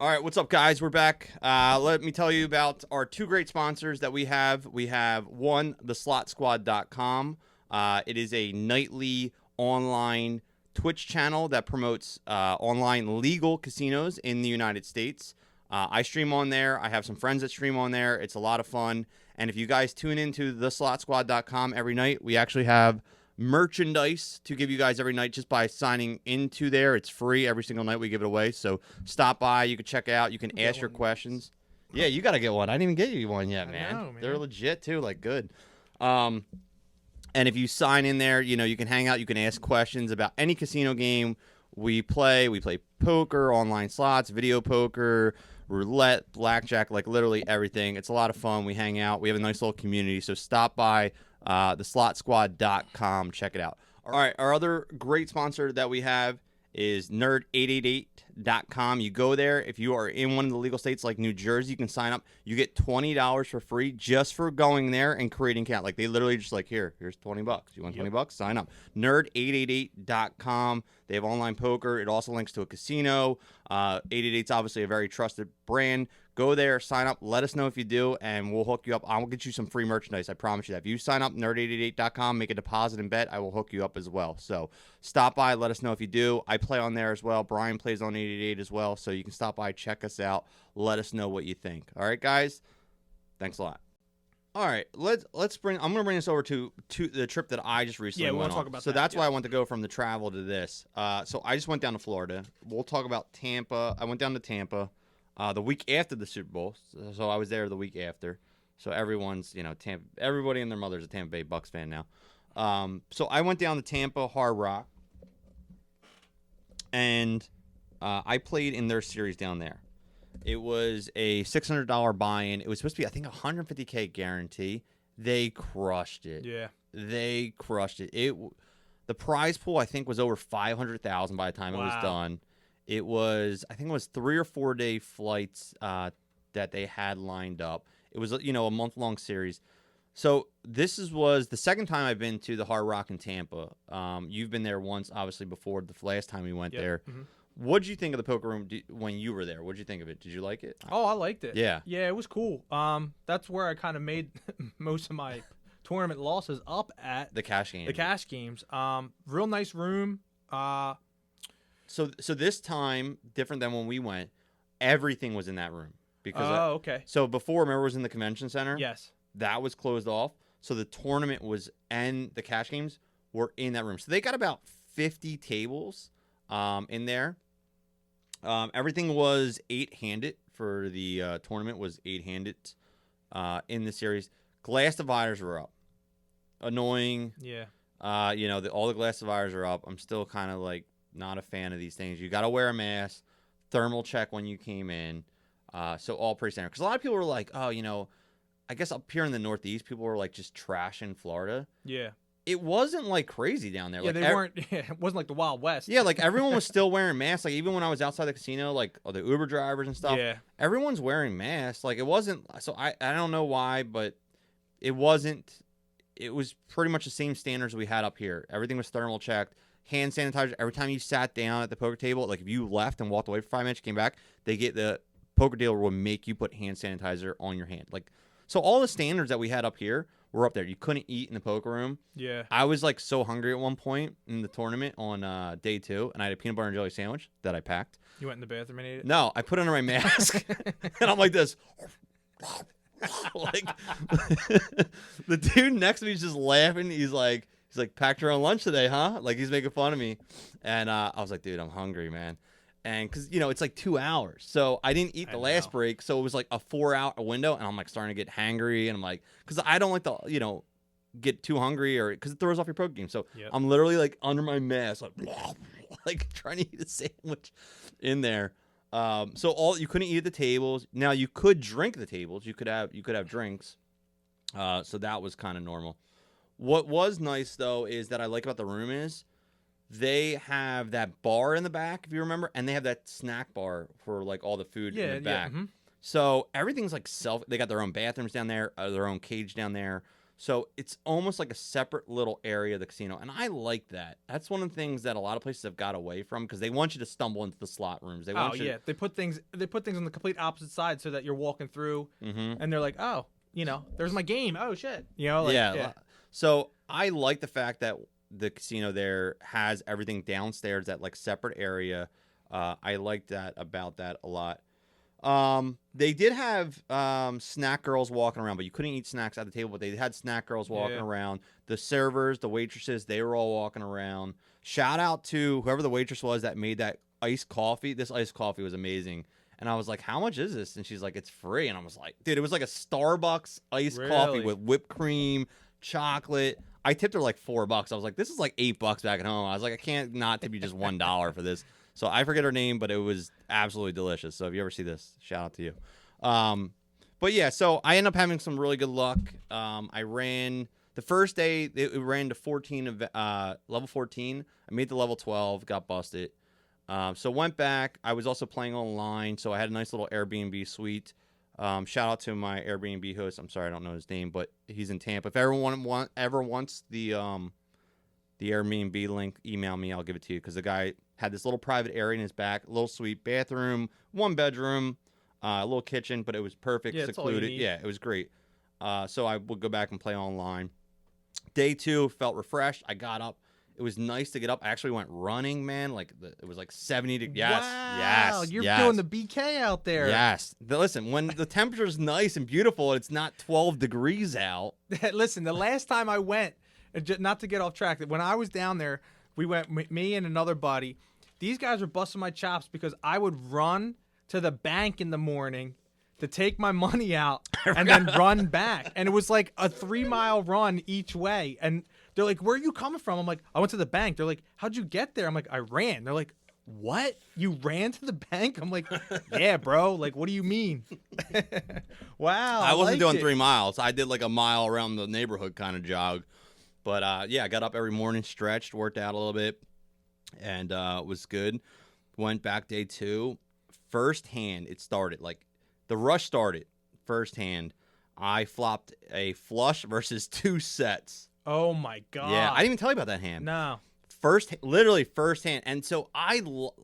All right, what's up, guys? We're back. Let me tell you about our two great sponsors that we have. We have one, theslotsquad.com. It is a nightly online Twitch channel that promotes online legal casinos in the United States. I stream on there. I have some friends that stream on there. It's a lot of fun. And if you guys tune into theslotsquad.com every night, we actually have merchandise to give you guys every night just by signing into there. It's free every single night. We give it away. So stop by. You can check out. You can ask your questions. Yeah, you got to get one. I didn't even get you one yet, man. I know, man. They're legit too. Like, good. And if you sign in there, you can hang out. You can ask questions about any casino game we play. We play poker, online slots, video poker, roulette, blackjack, like literally everything. It's a lot of fun. We hang out. We have a nice little community. So stop by theslotsquad.com. Check it out. All right. Our other great sponsor that we have is nerd888.com. You go there. If you are in one of the legal states like New Jersey, you can sign up. You get $20 for free just for going there and creating account. Like, they literally just like, here's $20. You want $20? Sign up. Nerd888.com. They have online poker. It also links to a casino. 888's obviously a very trusted brand. Go there, sign up, let us know if you do, and we'll hook you up. I will get you some free merchandise. I promise you that. If you sign up, nerd888.com, make a deposit and bet, I will hook you up as well. So stop by, let us know if you do. I play on there as well. Brian plays on 888 as well. So you can stop by, check us out, let us know what you think. All right, guys? Thanks a lot. All right, let's bring. I'm gonna bring this over to the trip that I just recently went on. Talk about so that. that's why I want to go from the travel to this. So I just went down to Florida. We'll talk about Tampa. I went down to Tampa the week after the Super Bowl. So I was there the week after. So everyone's Tampa. Everybody and their mother's a Tampa Bay Bucks fan now. So I went down to Tampa Hard Rock, and I played in their series down there. It was a $600 buy-in. It was supposed to be, I think, $150K guarantee. They crushed it. Yeah. They crushed it. The prize pool, I think, was over $500,000 by the time it was done. It was, I think it was 3 or 4 day flights that they had lined up. It was, a month-long series. So this was the second time I've been to the Hard Rock in Tampa. You've been there once, obviously, before the last time we went there. Mm-hmm. What'd you think of the poker room when you were there? What'd you think of it? Did you like it? Oh, I liked it. Yeah. Yeah, it was cool. That's where I kind of made most of my tournament losses up at. The cash games. The cash games. Real nice room. So this time, different than when we went, everything was in that room. Because okay. So before, remember, it was in the convention center? Yes. That was closed off. So the tournament and the cash games were in that room. So they got about 50 tables in there. Everything was 8-handed for the tournament, was 8-handed in the series. Glass dividers were up. Annoying. Yeah. All the glass dividers are up. I'm still kind of like not a fan of these things. You got to wear a mask, thermal check when you came in. So all pretty standard. Because a lot of people were like, I guess up here in the Northeast, people were like just trashing Florida. Yeah. It wasn't like crazy down there. Yeah, like, they weren't. It wasn't like the Wild West. Yeah, like everyone was still wearing masks. Like even when I was outside the casino, like the Uber drivers and stuff. Yeah. Everyone's wearing masks. Like it wasn't. So I don't know why, but it wasn't. It was pretty much the same standards we had up here. Everything was thermal checked, hand sanitizer. Every time you sat down at the poker table, like if you left and walked away for 5 minutes, came back, the poker dealer will make you put hand sanitizer on your hand. Like so, all the standards that we had up here were up there. You couldn't eat in the poker room. Yeah. I was like so hungry at one point in the tournament on day 2, and I had a peanut butter and jelly sandwich that I packed. You went in the bathroom and ate it? No, I put it under my mask, and I'm like this. Like the dude next to me is just laughing. He's like, packed your own lunch today, huh? Like he's making fun of me, and I was like, dude, I'm hungry, man. And because it's like 2 hours, so I didn't eat the last break, so it was like a 4-hour window, and I'm like starting to get hangry, and I'm like, because I don't like to get too hungry or because it throws off your poker game. So I'm literally like under my mask, like trying to eat a sandwich in there. So you couldn't eat at the tables. Now you could drink at the tables. You could have drinks. So that was kind of normal. What was nice though is that I like about the room is they have that bar in the back, if you remember, and they have that snack bar for like all the food in the back. Mm-hmm. So everything's like they got their own bathrooms down there, their own cage down there. So it's almost like a separate little area of the casino, and I like that. That's one of the things that a lot of places have got away from because they want you to stumble into the slot rooms. They want you. They put things on the complete opposite side so that you're walking through, and they're like, oh, there's my game. Oh shit, Yeah. So I like the fact that the casino there has everything downstairs, that like separate area. I like that about that a lot. They did have snack girls walking around, but you couldn't eat snacks at the table. But they had snack girls walking around. The servers, the waitresses, they were all walking around. Shout out to whoever the waitress was that made that iced coffee. This iced coffee was amazing. And I was like, how much is this? And she's like, it's free. And I was like, dude, it was like a Starbucks iced coffee with whipped cream, chocolate. I tipped her like $4. I was like, this is like $8 back at home. I was like, I can't not tip you just $1 for this. So I forget her name, but it was absolutely delicious. So if you ever see this, shout out to you. But yeah, so I ended up having some really good luck. I ran the first day, it ran to level 14. I made the level 12, got busted. So went back. I was also playing online, so I had a nice little Airbnb suite. Shout out to my Airbnb host. I'm sorry, I don't know his name, but he's in Tampa. If everyone ever wants the Airbnb link, email me. I'll give it to you because the guy had this little private area in his back, little suite, bathroom, 1 bedroom, a little kitchen, but it was perfect, secluded. Yeah, it was great. So I would go back and play online. Day 2 felt refreshed. I got up. It was nice to get up. I actually went running, man. It was like 70 degrees. Yes, wow, you're doing the BK out there. Yes. Listen, when the temperature is nice and beautiful, it's not 12 degrees out. Listen, the last time I went, not to get off track, when I was down there, we went, me and another buddy. These guys were busting my chops because I would run to the bank in the morning to take my money out and then run back. And it was like a 3-mile run each way. And they're like, where are you coming from? I'm like, I went to the bank. They're like, how'd you get there? I'm like, I ran. They're like, what? You ran to the bank? I'm like, yeah, bro. Like, what do you mean? Wow. I wasn't doing 3 miles. I did like a mile around the neighborhood kind of jog. But yeah, I got up every morning, stretched, worked out a little bit, and it was good. Went back day 2. First hand, it started. Like, the rush started. First hand, I flopped a flush versus 2 sets. Oh, my God. Yeah, I didn't even tell you about that hand. No. Literally first hand. And so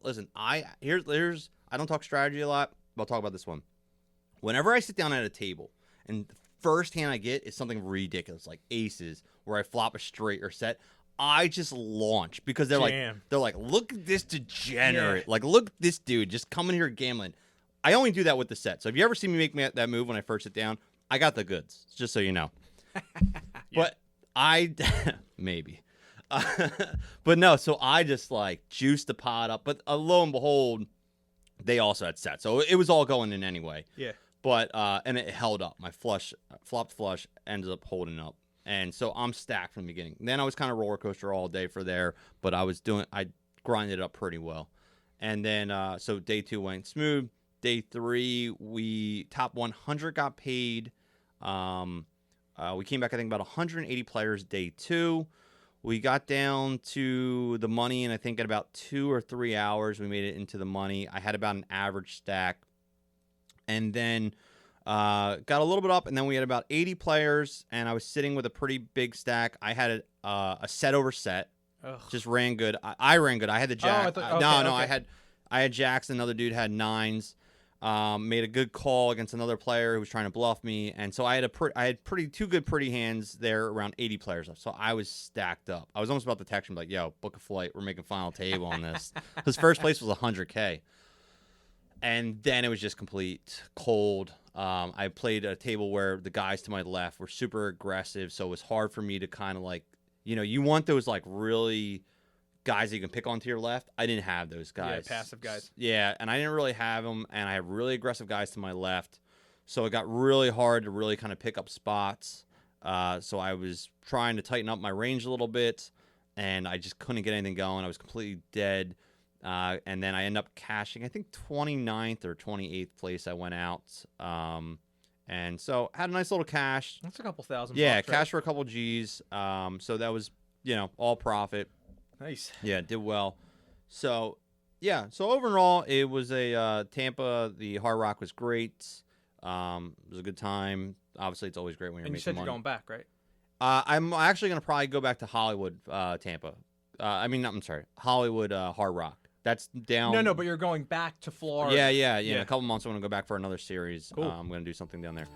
listen, I don't talk strategy a lot, but I'll talk about this one. Whenever I sit down at a table and the first hand I get is something ridiculous, like aces, where I flop a straight or set, I just launch because they're like, look at this degenerate. Yeah. Like, look at this dude just coming here gambling. I only do that with the set. So if you ever see me make that move when I first sit down, I got the goods, just so you know. Yeah. But maybe. But no, so I just like juiced the pot up. But lo and behold, they also had sets. So it was all going in anyway. Yeah. But, and it held up. My flopped flush ended up holding up. And so I'm stacked from the beginning. Then I was kind of roller coaster all day for there, but I grinded it up pretty well. And then, so day 2 went smooth. Day 3, we top 100 got paid. We came back, I think, about 180 players day 2. We got down to the money, and I think in about 2 or 3 hours, we made it into the money. I had about an average stack. And then got a little bit up, and then we had about 80 players, and I was sitting with a pretty big stack. I had a set over set. Ugh. Just ran good. I ran good. I had the jack. I had jacks. Another dude had 9s. Made a good call against another player who was trying to bluff me, and so I had two good pretty hands there, around 80 players. So I was stacked up. I was almost about to text him like, "Yo, book a flight. We're making final table on this." Because first place was $100K, and then it was just complete cold. I played a table where the guys to my left were super aggressive, so it was hard for me to kind of like, you want those like really guys that you can pick on to your left. I didn't have those guys. Yeah, passive guys. Yeah, and I didn't really have them, and I have really aggressive guys to my left. So it got really hard to really kind of pick up spots. So I was trying to tighten up my range a little bit, and I just couldn't get anything going. I was completely dead. And then I ended up cashing, I think 29th or 28th place I went out. And so had a nice little cash. That's a couple thousand. Yeah, bucks, cash right? for a couple G's. So that was, all profit. Nice. Yeah, did well. So, yeah. So overall, it was a Tampa. The Hard Rock was great. It was a good time. Obviously, it's always great when you're and making money. And you said you're going back, right? I'm actually gonna probably go back to Hollywood, Tampa. I'm sorry, Hollywood, Hard Rock. That's down. No, but you're going back to Florida. Yeah. In a couple months, I'm gonna go back for another series. Cool. I'm gonna do something down there.